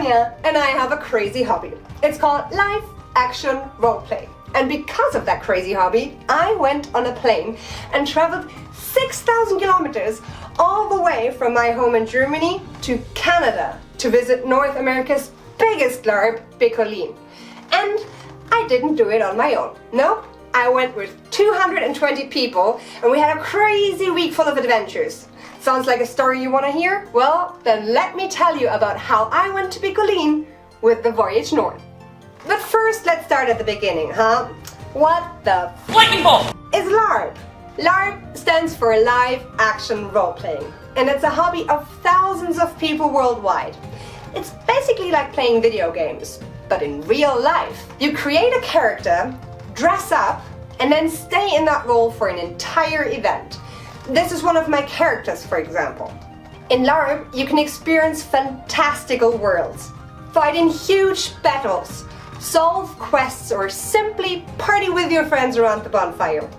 Sonia and I have a crazy hobby. It's called live action roleplay. And because of that crazy hobby, I went on a plane and traveled 6,000 kilometers all the way from my home in Germany to Canada to visit North America's biggest LARP, Bicolline. And I didn't do it on my own. Nope, I went with 220 people and we had a crazy week full of adventures. Sounds like a story you want to hear? Well, then let me tell you about how I went to Bicolline with the Voyage North. But first, let's start at the beginning, huh? What the lightning bolt is LARP? LARP stands for live action role-playing, and it's a hobby of thousands of people worldwide. It's basically like playing video games, but in real life. You create a character, dress up, and then stay in that role for an entire event. This is one of my characters, for example. In LARP, you can experience fantastical worlds, fight in huge battles, solve quests, or simply party with your friends around the bonfire.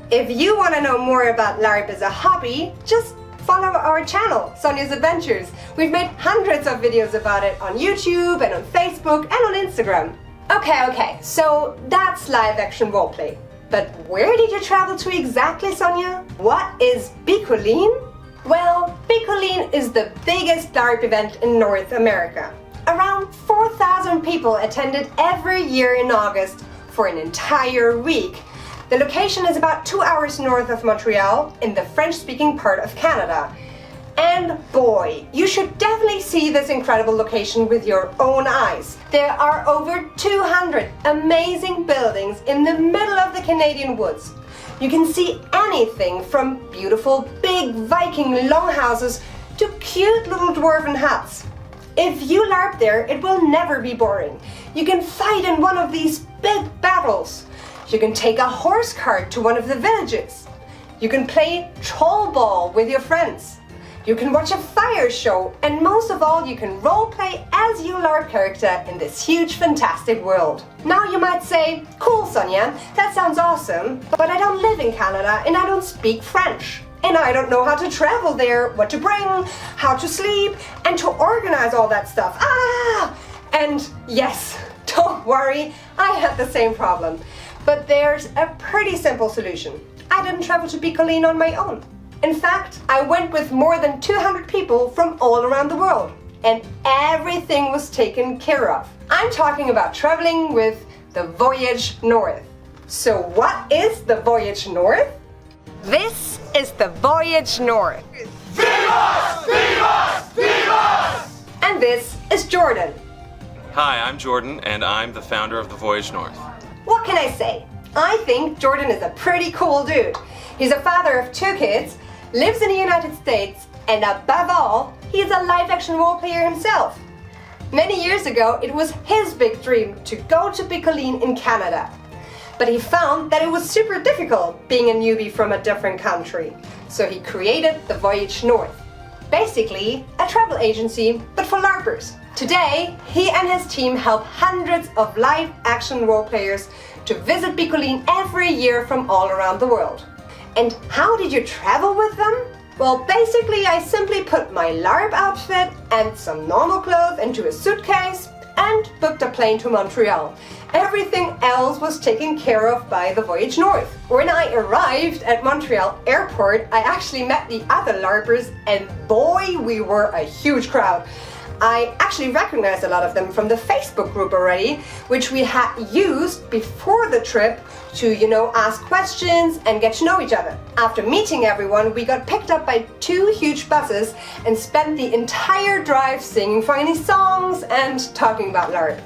If you want to know more about LARP as a hobby, just follow our channel, Sonia's Adventures. We've made hundreds of videos about it on YouTube and on Facebook and on Instagram. Okay, so that's live action roleplay. But where did you travel to exactly, Sonia? What is Bicolline? Well, Bicolline is the biggest LARP event in North America. Around 4,000 people attended every year in August for an entire week. The location is about 2 hours north of Montreal in the French-speaking part of Canada. And boy, you should definitely see this incredible location with your own eyes. There are over 200 amazing buildings in the middle of the Canadian woods. You can see anything from beautiful big Viking longhouses to cute little dwarven huts. If you LARP there, it will never be boring. You can fight in one of these big battles. You can take a horse cart to one of the villages. You can play troll ball with your friends. You can watch a fire show, and most of all, you can roleplay as your LARP character in this huge, fantastic world. Now you might say, cool Sonia, that sounds awesome, but I don't live in Canada and I don't speak French. And I don't know how to travel there, what to bring, how to sleep, and to organize all that stuff. And yes, don't worry, I had the same problem. But there's a pretty simple solution. I didn't travel to Bicolline on my own. In fact, I went with more than 200 people from all around the world, and everything was taken care of. I'm talking about traveling with the Voyage North. So what is the Voyage North? This is the Voyage North. Vivas! Vivas! Vivas! And this is Jordan. Hi, I'm Jordan, and I'm the founder of the Voyage North. What can I say? I think Jordan is a pretty cool dude. He's a father of 2 kids, lives in the United States, and above all, he is a live-action role player himself. Many years ago, it was his big dream to go to Bicolline in Canada. But he found that it was super difficult being a newbie from a different country. So he created the Voyage North. Basically, a travel agency, but for LARPers. Today, he and his team help hundreds of live-action role players to visit Bicolline every year from all around the world. And how did you travel with them? Well, basically, I simply put my LARP outfit and some normal clothes into a suitcase and booked a plane to Montreal. Everything else was taken care of by the Voyage North. When I arrived at Montreal airport, I actually met the other LARPers, and boy, we were a huge crowd. I actually recognized a lot of them from the Facebook group already, which we had used before the trip to, ask questions and get to know each other. After meeting everyone, we got picked up by 2 huge buses and spent the entire drive singing funny songs and talking about LARP.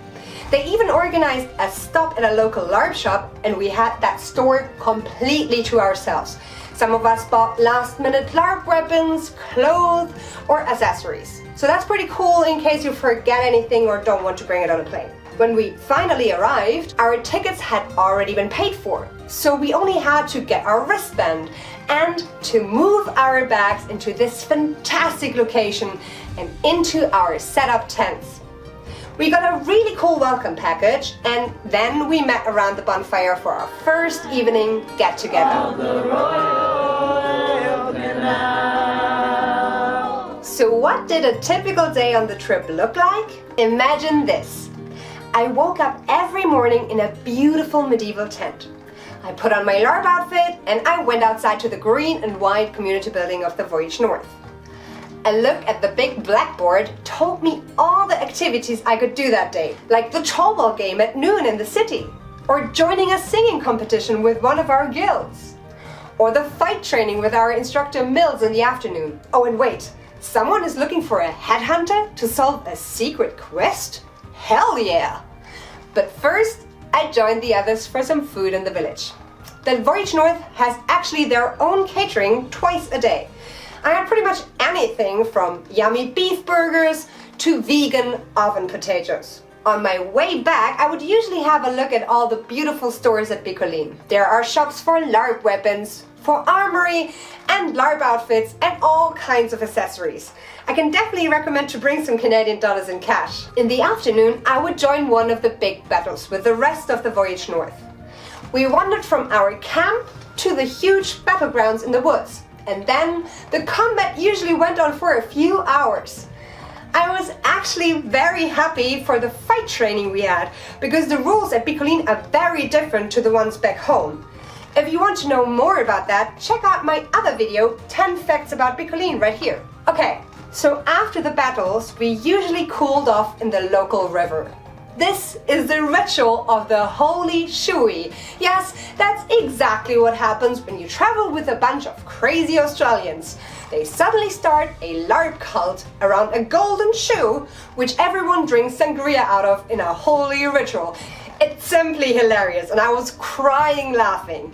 They even organized a stop at a local LARP shop, and we had that store completely to ourselves. Some of us bought last-minute LARP weapons, clothes, or accessories. So that's pretty cool in case you forget anything or don't want to bring it on a plane. When we finally arrived, our tickets had already been paid for. So we only had to get our wristband and to move our bags into this fantastic location and into our setup tents. We got a really cool welcome package, and then we met around the bonfire for our first evening get-together. So So what did a typical day on the trip look like? Imagine this. I woke up every morning in a beautiful medieval tent. I put on my LARP outfit and I went outside to the green and white community building of the Voyage North. A look at the big blackboard told me all the activities I could do that day, like the tallball game at noon in the city, or joining a singing competition with one of our guilds, or the fight training with our instructor Mills in the afternoon. Oh, and wait, someone is looking for a headhunter to solve a secret quest? Hell yeah! But first, I joined the others for some food in the village. The Voyage North has actually their own catering twice a day. I had pretty much anything from yummy beef burgers to vegan oven potatoes. On my way back, I would usually have a look at all the beautiful stores at Bicolline. There are shops for LARP weapons, for armory and LARP outfits and all kinds of accessories. I can definitely recommend to bring some Canadian dollars in cash. In the afternoon, I would join one of the big battles with the rest of the Voyage North. We wandered from our camp to the huge battlegrounds in the woods. And then the combat usually went on for a few hours. I was actually very happy for the fight training we had, because the rules at Bicolline are very different to the ones back home. If you want to know more about that, check out my other video, 10 facts about Bicolline, right here. Okay, so after the battles, we usually cooled off in the local river. This is the ritual of the Holy Shoey. Yes, that's exactly what happens when you travel with a bunch of crazy Australians. They suddenly start a LARP cult around a golden shoe, which everyone drinks sangria out of in a holy ritual. It's simply hilarious, and I was crying laughing.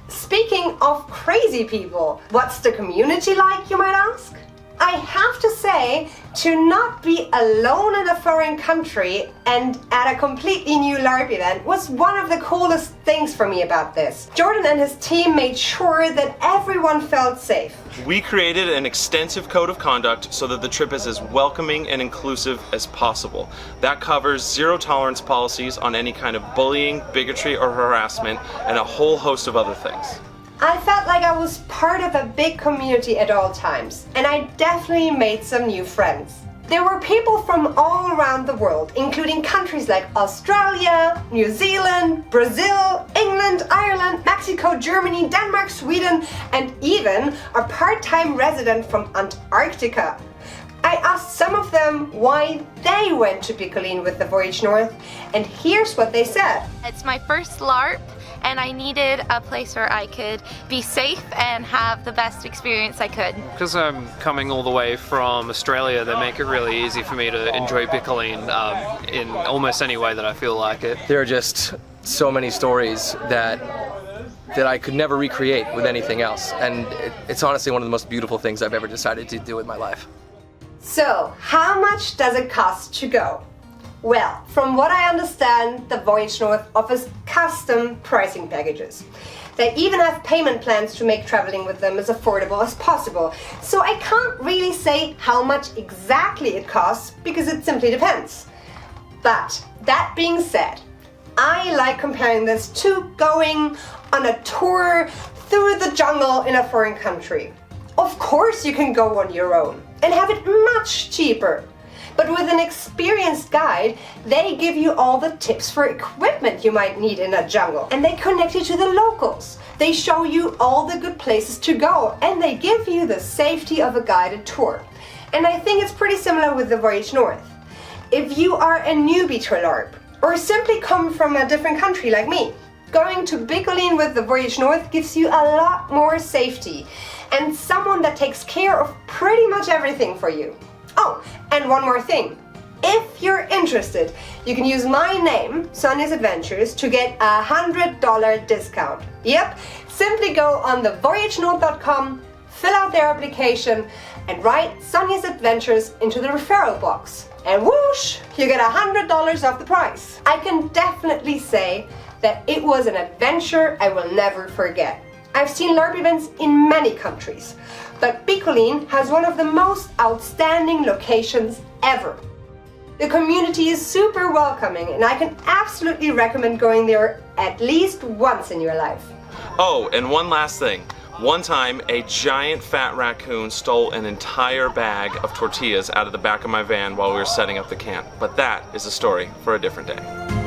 Speaking of crazy people, what's the community like, you might ask? I have to say, to not be alone in a foreign country and at a completely new LARP event was one of the coolest things for me about this. Jordan and his team made sure that everyone felt safe. We created an extensive code of conduct so that the trip is as welcoming and inclusive as possible. That covers zero tolerance policies on any kind of bullying, bigotry, or harassment, and a whole host of other things. I felt like I was part of a big community at all times, and I definitely made some new friends. There were people from all around the world, including countries like Australia, New Zealand, Brazil, England, Ireland, Mexico, Germany, Denmark, Sweden, and even a part-time resident from Antarctica. I asked some of them why they went to Bicolline with the Voyage North, and here's what they said. It's my first LARP, and I needed a place where I could be safe and have the best experience I could. Because I'm coming all the way from Australia, they make it really easy for me to enjoy Bicolline in almost any way that I feel like it. There are just so many stories that I could never recreate with anything else, and it's honestly one of the most beautiful things I've ever decided to do in my life. So, how much does it cost to go? Well, from what I understand, the Voyage North offers custom pricing packages. They even have payment plans to make traveling with them as affordable as possible. So I can't really say how much exactly it costs because it simply depends. But that being said, I like comparing this to going on a tour through the jungle in a foreign country. Of course you can go on your own and have it much cheaper. But with an experienced guide, they give you all the tips for equipment you might need in a jungle. And they connect you to the locals. They show you all the good places to go, and they give you the safety of a guided tour. And I think it's pretty similar with the Voyage North. If you are a newbie to LARP, or simply come from a different country like me, going to Bicolline with the Voyage North gives you a lot more safety and someone that takes care of pretty much everything for you. Oh, and one more thing. If you're interested, you can use my name, Sonya's Adventures, to get a $100 discount. Yep, simply go on thevoyagenorth.com, fill out their application, and write Sonya's Adventures into the referral box. And whoosh, you get $100 off the price. I can definitely say that it was an adventure I will never forget. I've seen LARP events in many countries, but Bicolline has one of the most outstanding locations ever. The community is super welcoming, and I can absolutely recommend going there at least once in your life. Oh, and one last thing. One time, a giant fat raccoon stole an entire bag of tortillas out of the back of my van while we were setting up the camp. But that is a story for a different day.